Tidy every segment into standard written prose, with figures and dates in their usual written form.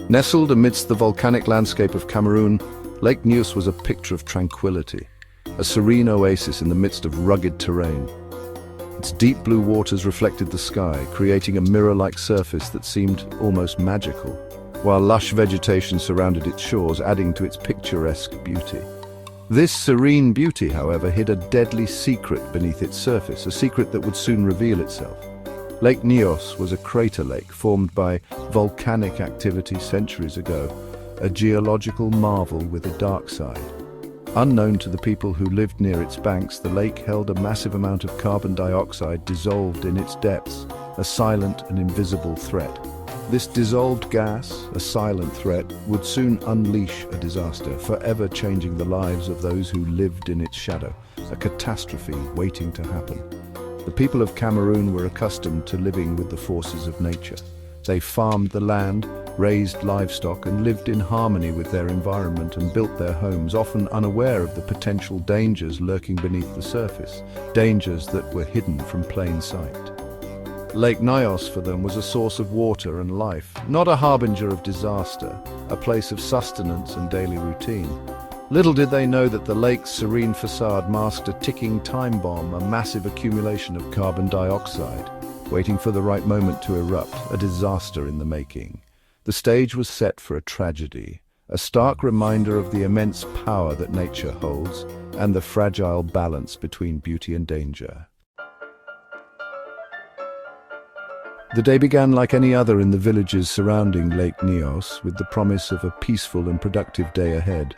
Nestled amidst the volcanic landscape of Cameroon, Lake NYOS was a picture of tranquility, a serene oasis in the midst of rugged terrain. Its deep blue waters reflected the sky, creating a mirror-like surface that seemed almost magical, while lush vegetation surrounded its shores, adding to its picturesque beauty. This serene beauty, however, hid a deadly secret beneath its surface, a secret that would soon reveal itself. Lake NYOS was a crater lake formed by volcanic activity centuries ago, a geological marvel with a dark side. Unknown to the people who lived near its banks, the lake held a massive amount of carbon dioxide dissolved in its depths, a silent and invisible threat. This dissolved gas, a silent threat, would soon unleash a disaster, forever changing the lives of those who lived in its shadow, a catastrophe waiting to happen. The people of Cameroon were accustomed to living with the forces of nature. They farmed the land, raised livestock, and lived in harmony with their environment and built their homes, often unaware of the potential dangers lurking beneath the surface, dangers that were hidden from plain sight. Lake NYOS for them was a source of water and life, not a harbinger of disaster, a place of sustenance and daily routine. Little did they know that the lake's serene facade masked a ticking time bomb, a massive accumulation of carbon dioxide, waiting for the right moment to erupt, a disaster in the making. The stage was set for a tragedy, a stark reminder of the immense power that nature holds and the fragile balance between beauty and danger. The day began like any other in the villages surrounding Lake NYOS, with the promise of a peaceful and productive day ahead.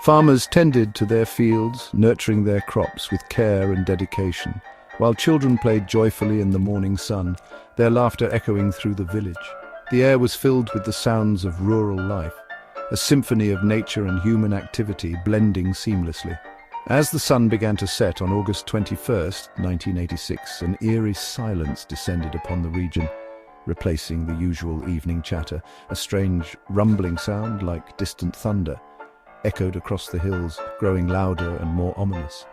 Farmers tended to their fields, nurturing their crops with care and dedication, while children played joyfully in the morning sun, their laughter echoing through the village. The air was filled with the sounds of rural life, a symphony of nature and human activity blending seamlessly. As the sun began to set on August 21st, 1986, an eerie silence descended upon the region, replacing the usual evening chatter. A strange rumbling sound, like distant thunder, echoed across the hills, growing louder and more ominous.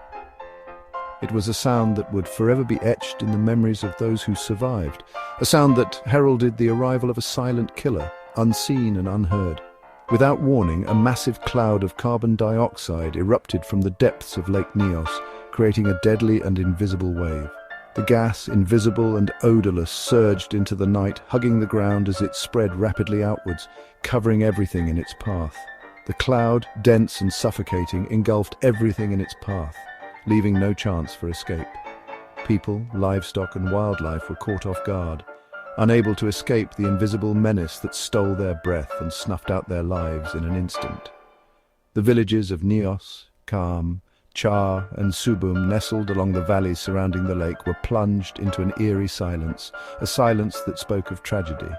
It was a sound that would forever be etched in the memories of those who survived, a sound that heralded the arrival of a silent killer, unseen and unheard. Without warning, a massive cloud of carbon dioxide erupted from the depths of Lake NYOS, creating a deadly and invisible wave. The gas, invisible and odorless, surged into the night, hugging the ground as it spread rapidly outwards, covering everything in its path. The cloud, dense and suffocating, engulfed everything in its path, leaving no chance for escape. People, livestock and wildlife were caught off guard, unable to escape the invisible menace that stole their breath and snuffed out their lives in an instant. The villages of NYOS, Kam, Char and Subum, nestled along the valleys surrounding the lake, were plunged into an eerie silence, a silence that spoke of tragedy.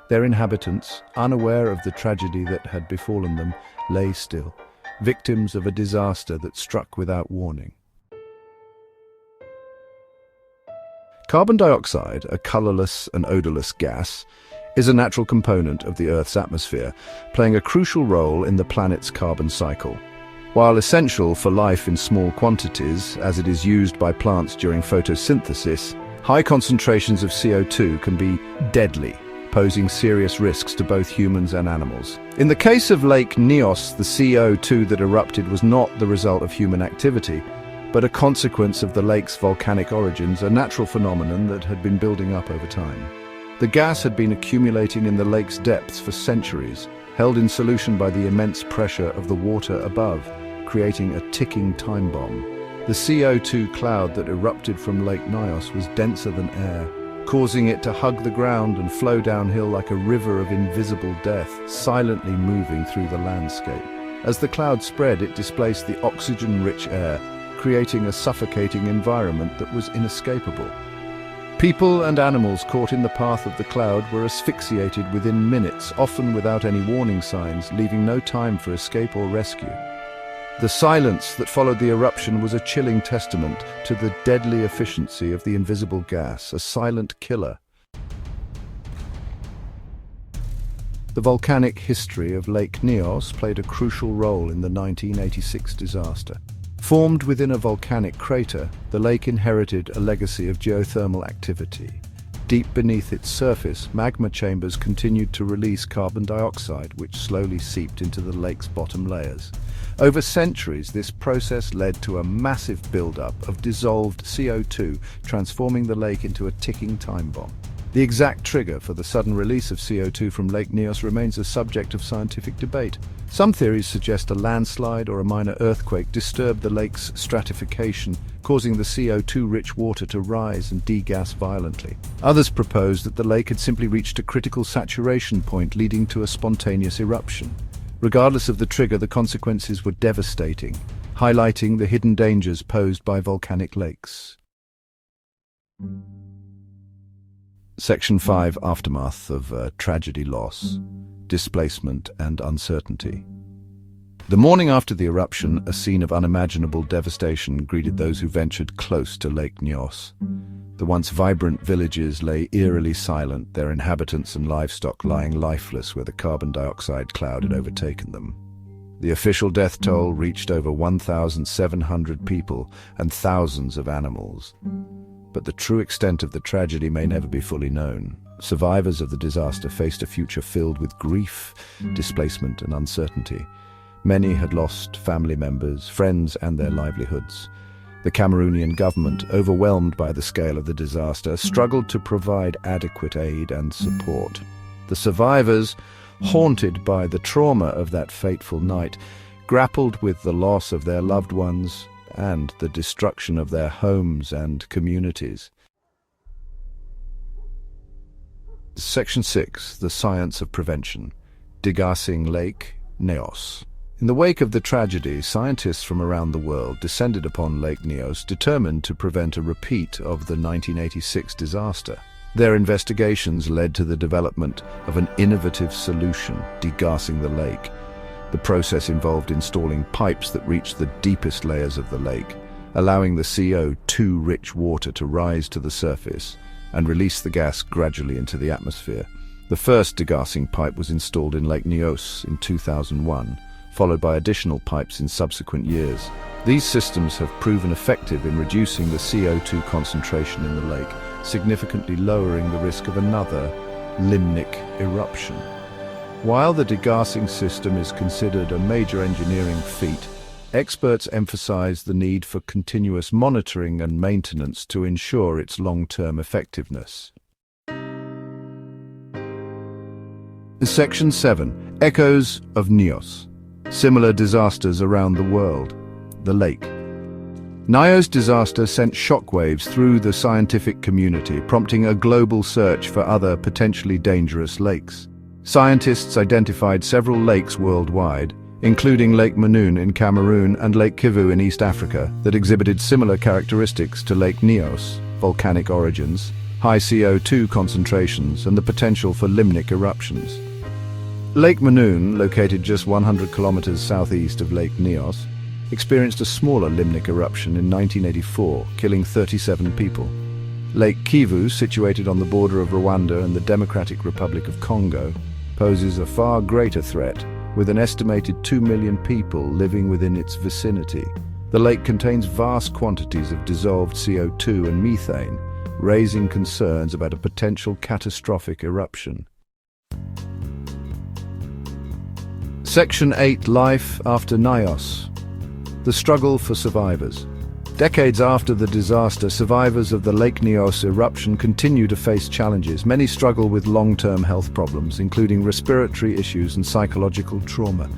Their inhabitants, unaware of the tragedy that had befallen them, lay still, victims of a disaster that struck without warning. Carbon dioxide, a colorless and odorless gas, is a natural component of the Earth's atmosphere, playing a crucial role in the planet's carbon cycle. While essential for life in small quantities, as it is used by plants during photosynthesis, high concentrations of CO2 can be deadly, posing serious risks to both humans and animals. In the case of Lake NYOS, the CO2 that erupted was not the result of human activity, but a consequence of the lake's volcanic origins, a natural phenomenon that had been building up over time. The gas had been accumulating in the lake's depths for centuries, held in solution by the immense pressure of the water above, creating a ticking time bomb. The CO2 cloud that erupted from Lake NYOS was denser than air, causing it to hug the ground and flow downhill like a river of invisible death, silently moving through the landscape. As the cloud spread, it displaced the oxygen-rich air, creating a suffocating environment that was inescapable. People and animals caught in the path of the cloud were asphyxiated within minutes, often without any warning signs, leaving no time for escape or rescue. The silence that followed the eruption was a chilling testament to the deadly efficiency of the invisible gas, a silent killer. The volcanic history of Lake NYOS played a crucial role in the 1986 disaster. Formed within a volcanic crater, the lake inherited a legacy of geothermal activity. Deep beneath its surface, magma chambers continued to release carbon dioxide, which slowly seeped into the lake's bottom layers. Over centuries, this process led to a massive buildup of dissolved CO2, transforming the lake into a ticking time bomb. The exact trigger for the sudden release of CO2 from Lake NYOS remains a subject of scientific debate. Some theories suggest a landslide or a minor earthquake disturbed the lake's stratification, causing the CO2-rich water to rise and degas violently. Others propose that the lake had simply reached a critical saturation point, leading to a spontaneous eruption. Regardless of the trigger, the consequences were devastating, highlighting the hidden dangers posed by volcanic lakes. Section 5. Aftermath of tragedy, loss, displacement and uncertainty. The morning after the eruption, a scene of unimaginable devastation greeted those who ventured close to Lake NYOS. The once vibrant villages lay eerily silent, their inhabitants and livestock lying lifeless where the carbon dioxide cloud had overtaken them. The official death toll reached over 1,700 people and thousands of animals. But the true extent of the tragedy may never be fully known. Survivors of the disaster faced a future filled with grief, displacement and uncertainty. Many had lost family members, friends and their livelihoods. The Cameroonian government, overwhelmed by the scale of the disaster, struggled to provide adequate aid and support. The survivors, haunted by the trauma of that fateful night, grappled with the loss of their loved ones and the destruction of their homes and communities. Section 6. The Science of Prevention. Degassing Lake NYOS. In the wake of the tragedy, scientists from around the world descended upon Lake NYOS, determined to prevent a repeat of the 1986 disaster. Their investigations led to the development of an innovative solution, degassing the lake. The process involved installing pipes that reached the deepest layers of the lake, allowing the CO2-rich water to rise to the surface and release the gas gradually into the atmosphere. The first degassing pipe was installed in Lake NYOS in 2001, followed by additional pipes in subsequent years. These systems have proven effective in reducing the CO2 concentration in the lake, significantly lowering the risk of another limnic eruption. While the degassing system is considered a major engineering feat, experts emphasize the need for continuous monitoring and maintenance to ensure its long-term effectiveness. Section 7. Echoes of NYOS. Similar disasters around the world. The lake. NYOS disaster sent shockwaves through the scientific community, prompting a global search for other potentially dangerous lakes. Scientists identified several lakes worldwide, including Lake Manoon in Cameroon and Lake Kivu in East Africa, that exhibited similar characteristics to Lake NYOS: volcanic origins, high CO2 concentrations, and the potential for limnic eruptions. Lake Manoon, located just 100 kilometers southeast of Lake NYOS, experienced a smaller limnic eruption in 1984, killing 37 people. Lake Kivu, situated on the border of Rwanda and the Democratic Republic of Congo, poses a far greater threat, with an estimated 2 million people living within its vicinity. The lake contains vast quantities of dissolved CO2 and methane, raising concerns about a potential catastrophic eruption. Section 8. Life after NYOS. The struggle for survivors. Decades after the disaster, survivors of the Lake NYOS eruption continue to face challenges. Many struggle with long-term health problems, including respiratory issues and psychological trauma.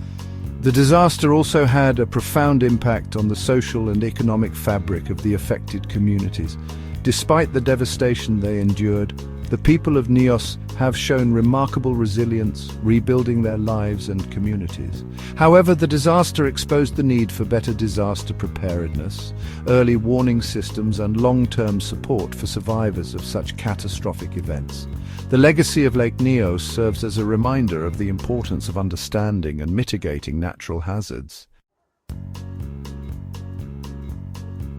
The disaster also had a profound impact on the social and economic fabric of the affected communities. Despite the devastation they endured, the people of NYOS have shown remarkable resilience, rebuilding their lives and communities. However, the disaster exposed the need for better disaster preparedness, early warning systems, and long-term support for survivors of such catastrophic events. The legacy of Lake NYOS serves as a reminder of the importance of understanding and mitigating natural hazards.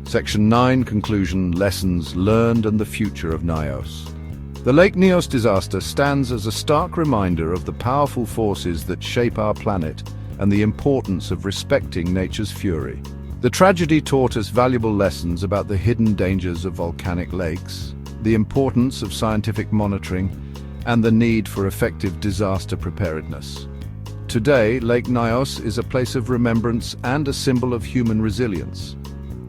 Section 9. Conclusion, Lessons Learned and the Future of NYOS. The Lake NYOS disaster stands as a stark reminder of the powerful forces that shape our planet and the importance of respecting nature's fury. The tragedy taught us valuable lessons about the hidden dangers of volcanic lakes, the importance of scientific monitoring, and the need for effective disaster preparedness. Today, Lake NYOS is a place of remembrance and a symbol of human resilience.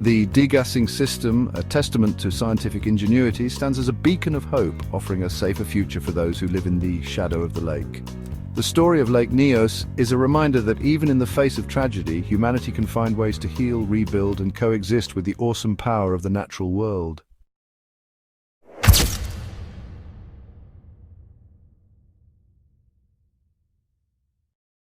The degassing system, a testament to scientific ingenuity, stands as a beacon of hope, offering a safer future for those who live in the shadow of the lake. The story of Lake NYOS is a reminder that even in the face of tragedy, humanity can find ways to heal, rebuild, and coexist with the awesome power of the natural world.